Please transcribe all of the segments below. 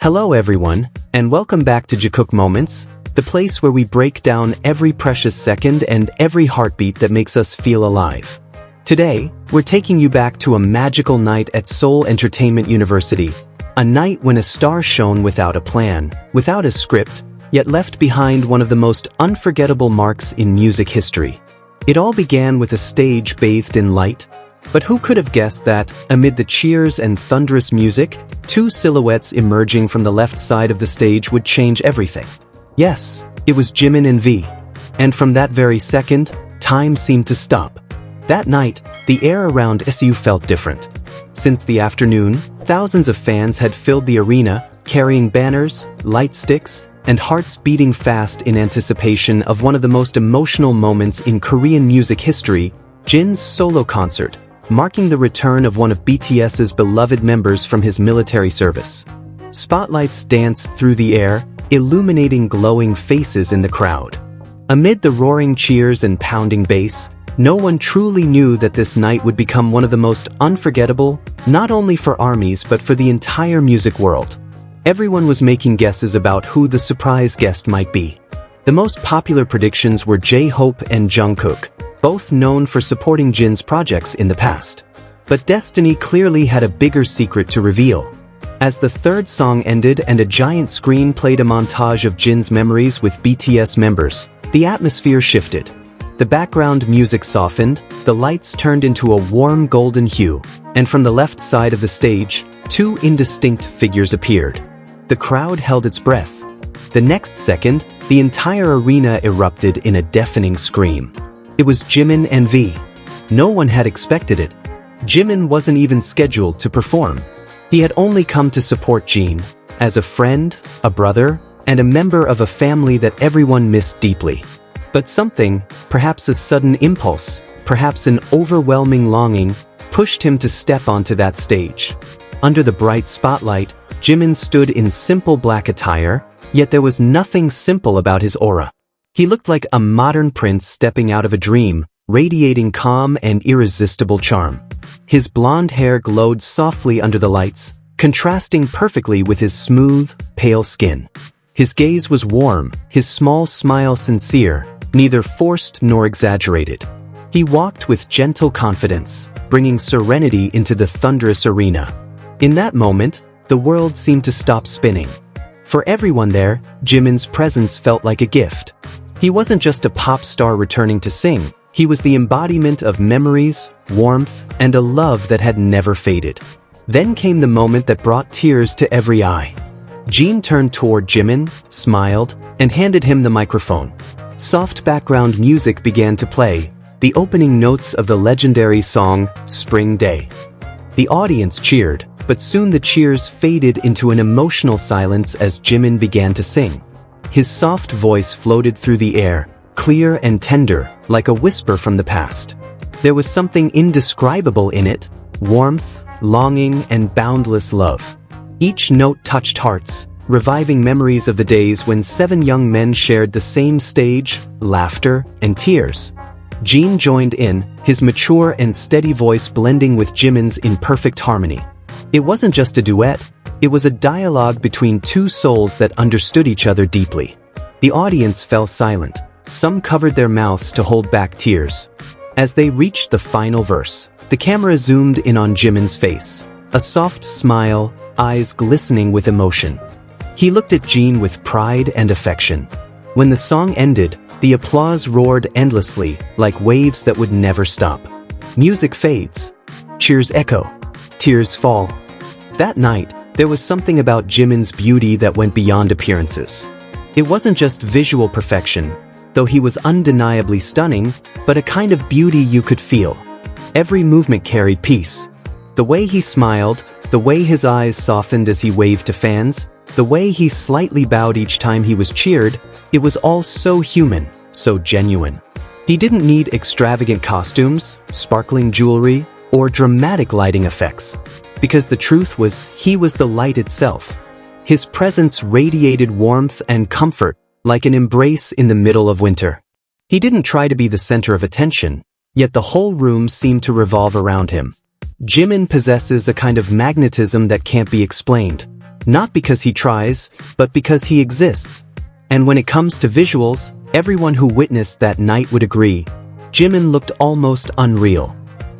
Hello everyone, and welcome back to Jikook Moments, the place where we break down every precious second and every heartbeat that makes us feel alive. Today, we're taking you back to a magical night at Seoul Entertainment University, a night when a star shone without a plan, without a script, yet left behind one of the most unforgettable marks in music history. It all began with a stage bathed in light. But who could have guessed that, amid the cheers and thunderous music, two silhouettes emerging from the left side of the stage would change everything? Yes, it was Jimin and V. And from that very second, time seemed to stop. That night, the air around SU felt different. Since the afternoon, thousands of fans had filled the arena, carrying banners, light sticks, and hearts beating fast in anticipation of one of the most emotional moments in Korean music history, Jin's solo concert, marking the return of one of BTS's beloved members from his military service. Spotlights danced through the air, illuminating glowing faces in the crowd. Amid the roaring cheers and pounding bass, no one truly knew that this night would become one of the most unforgettable, not only for armies but for the entire music world. Everyone was making guesses about who the surprise guest might be. The most popular predictions were J-Hope and Jungkook, both known for supporting Jin's projects in the past. But destiny clearly had a bigger secret to reveal. As the third song ended and a giant screen played a montage of Jin's memories with BTS members, the atmosphere shifted. The background music softened, the lights turned into a warm golden hue, and from the left side of the stage, two indistinct figures appeared. The crowd held its breath. The next second, the entire arena erupted in a deafening scream. It was Jimin and V. No one had expected it. Jimin wasn't even scheduled to perform. He had only come to support Jin, as a friend, a brother, and a member of a family that everyone missed deeply. But something, perhaps a sudden impulse, perhaps an overwhelming longing, pushed him to step onto that stage. Under the bright spotlight, Jimin stood in simple black attire, yet there was nothing simple about his aura. He looked like a modern prince stepping out of a dream, radiating calm and irresistible charm. His blonde hair glowed softly under the lights, contrasting perfectly with his smooth, pale skin. His gaze was warm, his small smile sincere, neither forced nor exaggerated. He walked with gentle confidence, bringing serenity into the thunderous arena. In that moment, the world seemed to stop spinning. For everyone there, Jimin's presence felt like a gift. He wasn't just a pop star returning to sing, he was the embodiment of memories, warmth, and a love that had never faded. Then came the moment that brought tears to every eye. Jin turned toward Jimin, smiled, and handed him the microphone. Soft background music began to play, the opening notes of the legendary song, Spring Day. The audience cheered, but soon the cheers faded into an emotional silence as Jimin began to sing. His soft voice floated through the air, clear and tender, like a whisper from the past. There was something indescribable in it, warmth, longing, and boundless love. Each note touched hearts, reviving memories of the days when 7 young men shared the same stage, laughter, and tears. Jin joined in, his mature and steady voice blending with Jimin's in perfect harmony. It wasn't just a duet, it was a dialogue between two souls that understood each other deeply. The audience fell silent. Some covered their mouths to hold back tears. As they reached the final verse, the camera zoomed in on Jimin's face. A soft smile, eyes glistening with emotion. He looked at Jin with pride and affection. When the song ended, the applause roared endlessly, like waves that would never stop. Music fades. Cheers echo. Tears fall. That night, there was something about Jimin's beauty that went beyond appearances. It wasn't just visual perfection, though he was undeniably stunning, but a kind of beauty you could feel. Every movement carried peace. The way he smiled, the way his eyes softened as he waved to fans, the way he slightly bowed each time he was cheered, it was all so human, so genuine. He didn't need extravagant costumes, sparkling jewelry, or dramatic lighting effects. Because the truth was, he was the light itself. His presence radiated warmth and comfort, like an embrace in the middle of winter. He didn't try to be the center of attention, yet the whole room seemed to revolve around him. Jimin possesses a kind of magnetism that can't be explained. Not because he tries, but because he exists. And when it comes to visuals, everyone who witnessed that night would agree, Jimin looked almost unreal.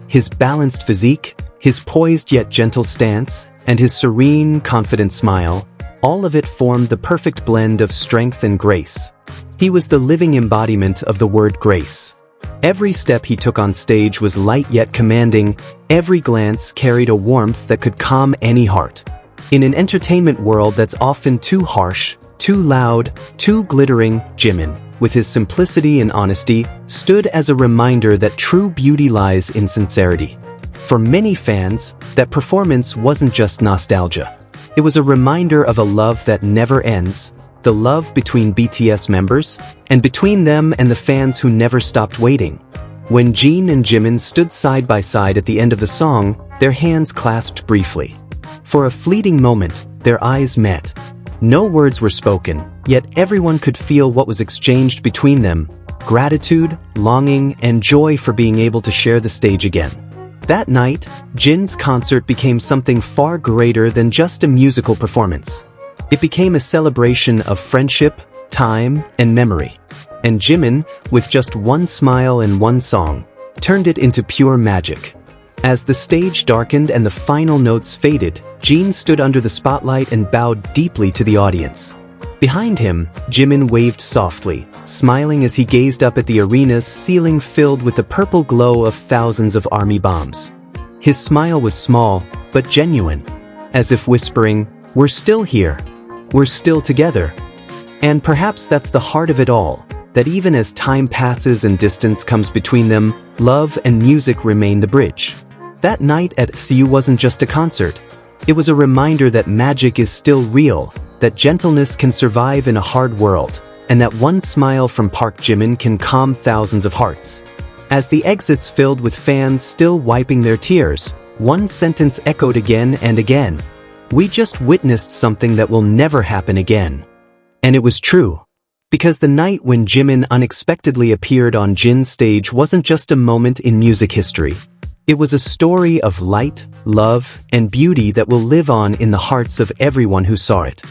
His balanced physique, his poised yet gentle stance, and his serene, confident smile, all of it formed the perfect blend of strength and grace. He was the living embodiment of the word grace. Every step he took on stage was light yet commanding, every glance carried a warmth that could calm any heart. In an entertainment world that's often too harsh, too loud, too glittering, Jimin, with his simplicity and honesty, stood as a reminder that true beauty lies in sincerity. For many fans, that performance wasn't just nostalgia. It was a reminder of a love that never ends, the love between BTS members, and between them and the fans who never stopped waiting. When Jin and Jimin stood side by side at the end of the song, their hands clasped briefly. For a fleeting moment, their eyes met. No words were spoken, yet everyone could feel what was exchanged between them: gratitude, longing, and joy for being able to share the stage again. That night, Jin's concert became something far greater than just a musical performance. It became a celebration of friendship, time, and memory. And Jimin, with just one smile and one song, turned it into pure magic. As the stage darkened and the final notes faded, Jin stood under the spotlight and bowed deeply to the audience. Behind him, Jimin waved softly, smiling as he gazed up at the arena's ceiling filled with the purple glow of thousands of army bombs. His smile was small, but genuine, as if whispering, "We're still here. We're still together." And perhaps that's the heart of it all, that even as time passes and distance comes between them, love and music remain the bridge. That night at Seoul wasn't just a concert. It was a reminder that magic is still real, that gentleness can survive in a hard world, and that one smile from Park Jimin can calm thousands of hearts. As the exits filled with fans still wiping their tears, one sentence echoed again and again: "We just witnessed something that will never happen again." And it was true. Because the night when Jimin unexpectedly appeared on Jin's stage wasn't just a moment in music history. It was a story of light, love, and beauty that will live on in the hearts of everyone who saw it.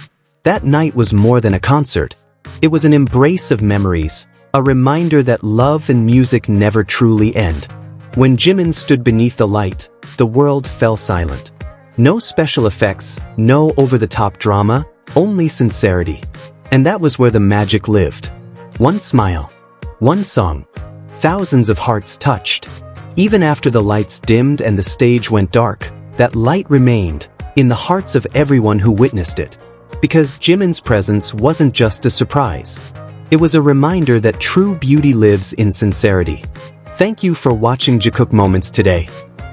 That night was more than a concert. It was an embrace of memories, a reminder that love and music never truly end. When Jimin stood beneath the light, the world fell silent. No special effects, no over-the-top drama, only sincerity. And that was where the magic lived. One smile, one song, thousands of hearts touched. Even after the lights dimmed and the stage went dark, that light remained, in the hearts of everyone who witnessed it. Because Jimin's presence wasn't just a surprise. It was a reminder that true beauty lives in sincerity. Thank you for watching Jikook Moments today.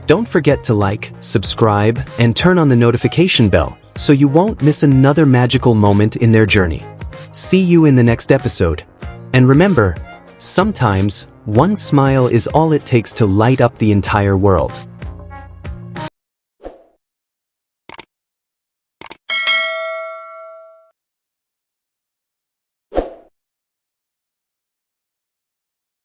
Don't forget to like, subscribe, and turn on the notification bell so you won't miss another magical moment in their journey. See you in the next episode. And remember, sometimes, one smile is all it takes to light up the entire world.